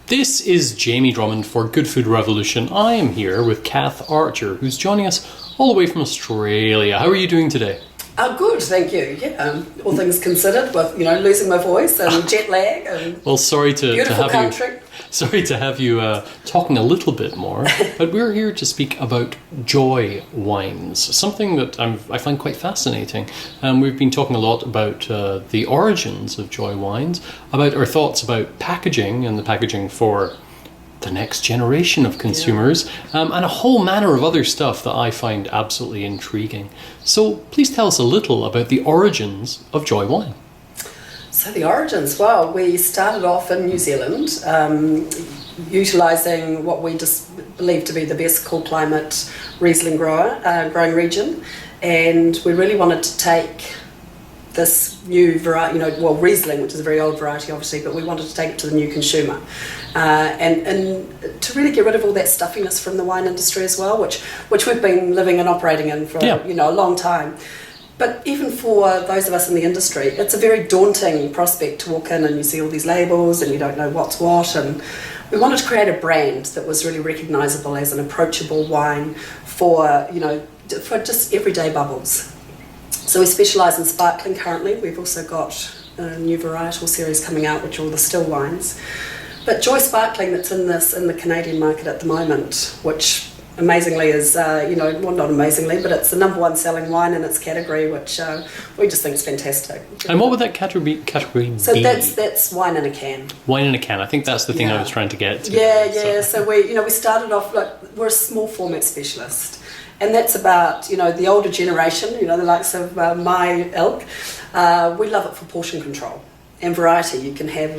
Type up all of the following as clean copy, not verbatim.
This is Jamie Drummond for Good Food Revolution. I am here with Cath Archer, who's joining us all the way from Australia. How are you doing today? Good, thank you. Yeah, all things considered, with losing my voice and jet lag and well, sorry to have country. you. Sorry to have you talking a little bit more, but we're here to speak about Joiy wines, something that I find quite fascinating. We've been talking a lot about the origins of Joiy wines, about our thoughts about packaging and the packaging for the next generation of consumers, and a whole manner of other stuff that I find absolutely intriguing. So please tell us a little about the origins of Joiy wine. So the origins, well, we started off in New Zealand, utilising what we just believe to be the best cool climate Riesling growing region, and we really wanted to take this new variety, Riesling, which is a very old variety obviously, but we wanted to take it to the new consumer, and to really get rid of all that stuffiness from the wine industry as well, which we've been living and operating in for a long time. But even for those of us in the industry, it's a very daunting prospect to walk in and you see all these labels and you don't know what's what. And we wanted to create a brand that was really recognisable as an approachable wine for just everyday bubbles. So we specialise in sparkling currently. We've also got a new varietal series coming out, which are all the still wines. But Joiy Sparkling that's in the Canadian market at the moment, which amazingly is, well, not amazingly, but it's the number one selling wine in its category, which we just think is fantastic. And what would that category be? So that's wine in a can. Wine in a can. I think that's the thing I was trying to get to. Yeah. So we started off, we're a small format specialist. And that's about, the older generation, the likes of my ilk. We love it for portion control and variety. You can have,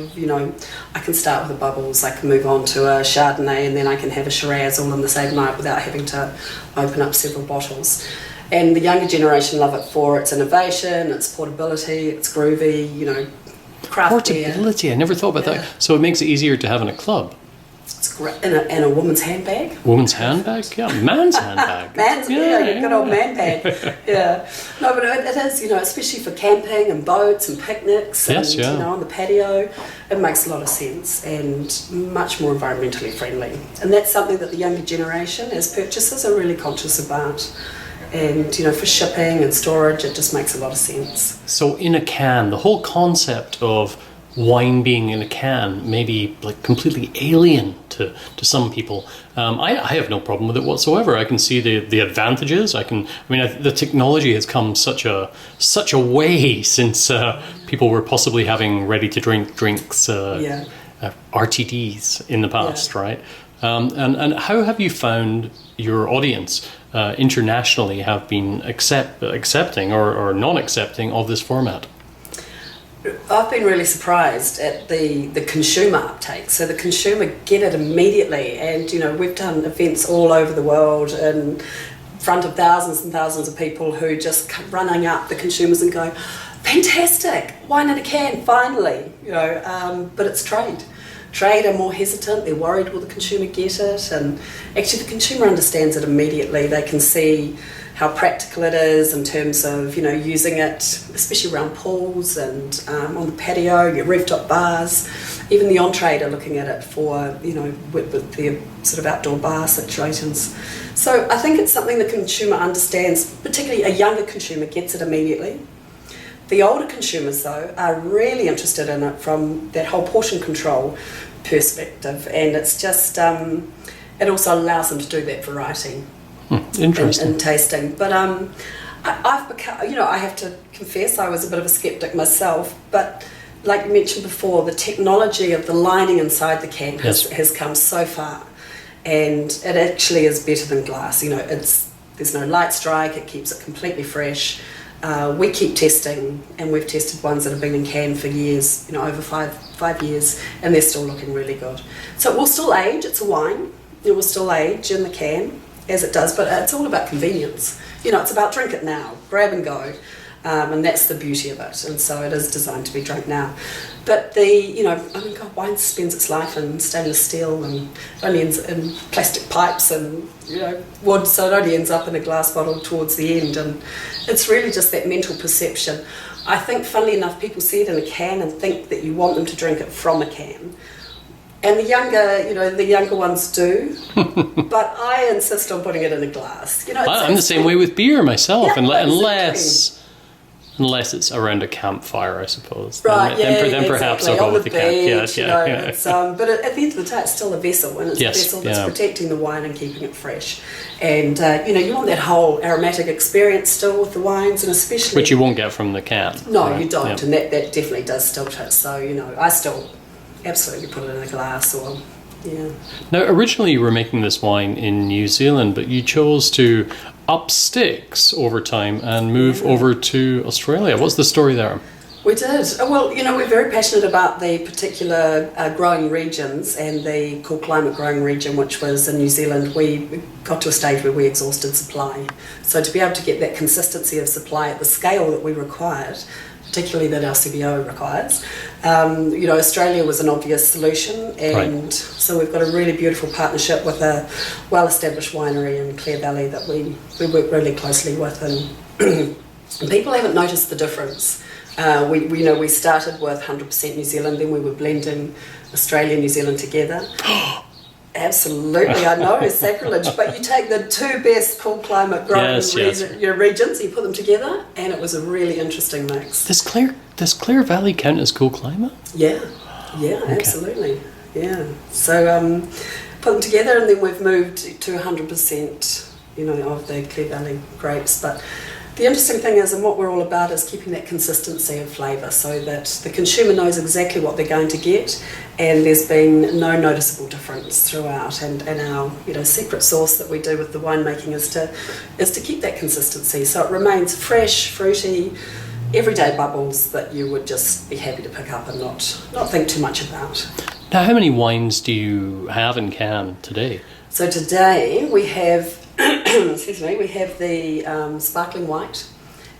I can start with the bubbles, I can move on to a Chardonnay, and then I can have a Shiraz all in the same night without having to open up several bottles. And the younger generation love it for its innovation, its portability, it's groovy, craft portability, beer. I never thought about that. So it makes it easier to have in a club. It's great. And a woman's handbag. Woman's handbag? Yeah, man's handbag. Good old man bag. Yeah. No, but it is, especially for camping and boats and picnics and, on the patio, it makes a lot of sense and much more environmentally friendly. And that's something that the younger generation, as purchasers, are really conscious about. And, for shipping and storage, it just makes a lot of sense. So in a can, the whole concept of wine being in a can may be completely alien to some people. I have no problem with it whatsoever. I can see the advantages. The technology has come such a way since people were possibly having ready to drink drinks, RTDs in the past, right? And how have you found your audience internationally have been accepting or non-accepting of this format? I've been really surprised at the consumer uptake. So the consumer get it immediately, and we've done events all over the world in front of thousands and thousands of people who just come running up the consumers and go, "Fantastic, wine in a can, finally!" But it's trade. Trade are more hesitant. They're worried, will the consumer get it? And actually, the consumer understands it immediately. They can see how practical it is in terms of using it, especially around pools and on the patio, your rooftop bars. Even the on-trade are looking at it for with their sort of outdoor bar situations. So I think it's something the consumer understands. Particularly a younger consumer gets it immediately. The older consumers though are really interested in it from that whole portion control perspective, and it's just it also allows them to do that variety. Interesting. In tasting. But I've become, I have to confess I was a bit of a skeptic myself, but like you mentioned before, the technology of the lining inside the can has come so far, and it actually is better than glass. There's no light strike, it keeps it completely fresh. We keep testing, and we've tested ones that have been in can for years, over five years, and they're still looking really good. So it will still age, it's a wine, it will still age in the can, as it does, but it's all about convenience. It's about drink it now, grab and go, and that's the beauty of it. And so it is designed to be drunk now. But wine spends its life in stainless steel and only ends in plastic pipes and wood, so it only ends up in a glass bottle towards the end. And it's really just that mental perception. I think, funnily enough, people see it in a can and think that you want them to drink it from a can. And the younger ones do, but I insist on putting it in a glass. I'm the same way with beer myself, Yeah, unless it's around a campfire, I suppose. Right, Then perhaps exactly. I'll go On with the the camp. beach, Yeah. but at the end of the day, it's still a vessel, and it's Yes, a vessel that's yeah. protecting the wine and keeping it fresh. And you want that whole aromatic experience still with the wines, and especially Which you won't get from the can. No, right? you don't, Yeah. and that definitely does stilt it. So I still absolutely put it in a glass or. Yeah. Now, originally you were making this wine in New Zealand, but you chose to up sticks over time and move over to Australia. What's the story there? We did. Well, we're very passionate about the particular growing regions, and the cool climate growing region, which was in New Zealand. We got to a stage where we exhausted supply. So to be able to get that consistency of supply at the scale that we required, particularly that our CBO requires, Australia was an obvious solution, and so we've got a really beautiful partnership with a well-established winery in Clare Valley that we work really closely with, and people haven't noticed the difference. We started with 100% New Zealand, then we were blending Australia and New Zealand together. Absolutely, I know, it's sacrilege, but you take the two best cool climate growing regions, you put them together, and it was a really interesting mix. Does Clare Valley count as cool climate? Yeah, absolutely. Yeah. So put them together, and then we've moved to 100%, of the Clare Valley grapes. But the interesting thing is, and what we're all about, is keeping that consistency of flavour so that the consumer knows exactly what they're going to get, and there's been no noticeable difference throughout. And our secret sauce that we do with the winemaking is to keep that consistency, so it remains fresh, fruity, everyday bubbles that you would just be happy to pick up and not think too much about. Now, how many wines do you have in can today? So today we have we have the sparkling white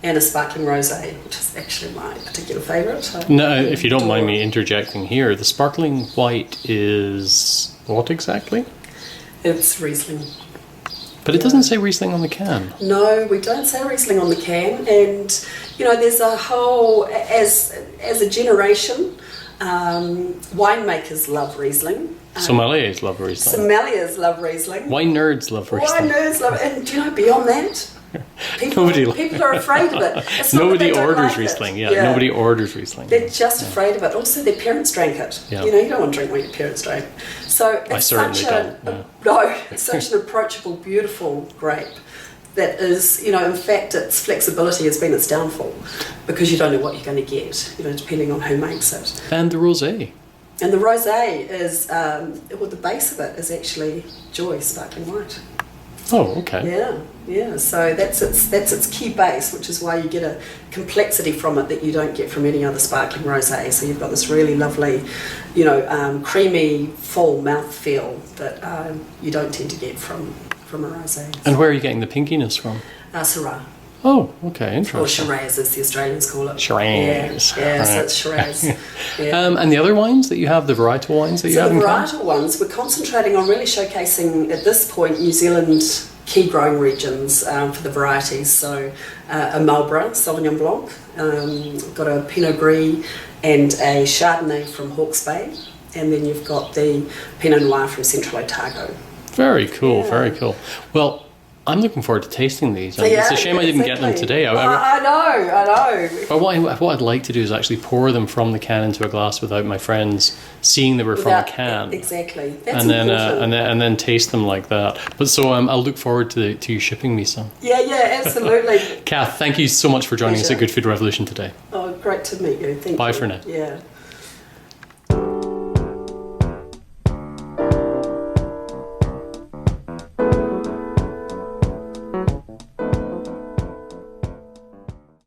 and a sparkling rosé, which is actually my particular favourite. No, if you don't mind me interjecting here, the sparkling white is what exactly? It's Riesling. But it doesn't say Riesling on the can. No, we don't say Riesling on the can, and there's a whole, as a generation, winemakers love Riesling. Sommeliers love Riesling. Sommeliers love Riesling. Wine nerds love Riesling. Wine nerds love it. And beyond that, people are afraid of it. It's not Nobody that they don't orders like Riesling. it. Yeah, nobody orders Riesling. They're just afraid of it. Also, their parents drank it. Yeah. You don't want to drink what your parents drank. So it's it's such an approachable, beautiful grape that is, in fact, its flexibility has been its downfall, because you don't know what you're going to get, depending on who makes it. And the rosé. And the rosé is, the base of it is actually Joiy sparkling white. Oh, okay. Yeah. So that's its key base, which is why you get a complexity from it that you don't get from any other sparkling rosé. So you've got this really lovely, creamy, full mouthfeel that you don't tend to get from a rosé. And where are you getting the pinkiness from? Syrah. Oh, okay, interesting. Or Shiraz, as the Australians call it. Shiraz. Yeah, so it's Shiraz. Yeah. And the other wines that you have, the varietal wines that you have in can? So the varietal ones, we're concentrating on really showcasing, at this point, New Zealand key growing regions for the varieties. So a Marlborough, Sauvignon Blanc, we've got a Pinot Gris and a Chardonnay from Hawke's Bay, and then you've got the Pinot Noir from Central Otago. Very cool, very cool. Well, I'm looking forward to tasting these. It's a shame I didn't get them today. I know. But what I'd like to do is actually pour them from the can into a glass without my friends seeing they were from a can. Exactly. That's and then important. and then taste them like that. But so I'll look forward to you shipping me some. Yeah, absolutely. Cath, thank you so much for joining us at Good Food Revolution today. Oh, great to meet you. Thank you. Bye for now. Yeah.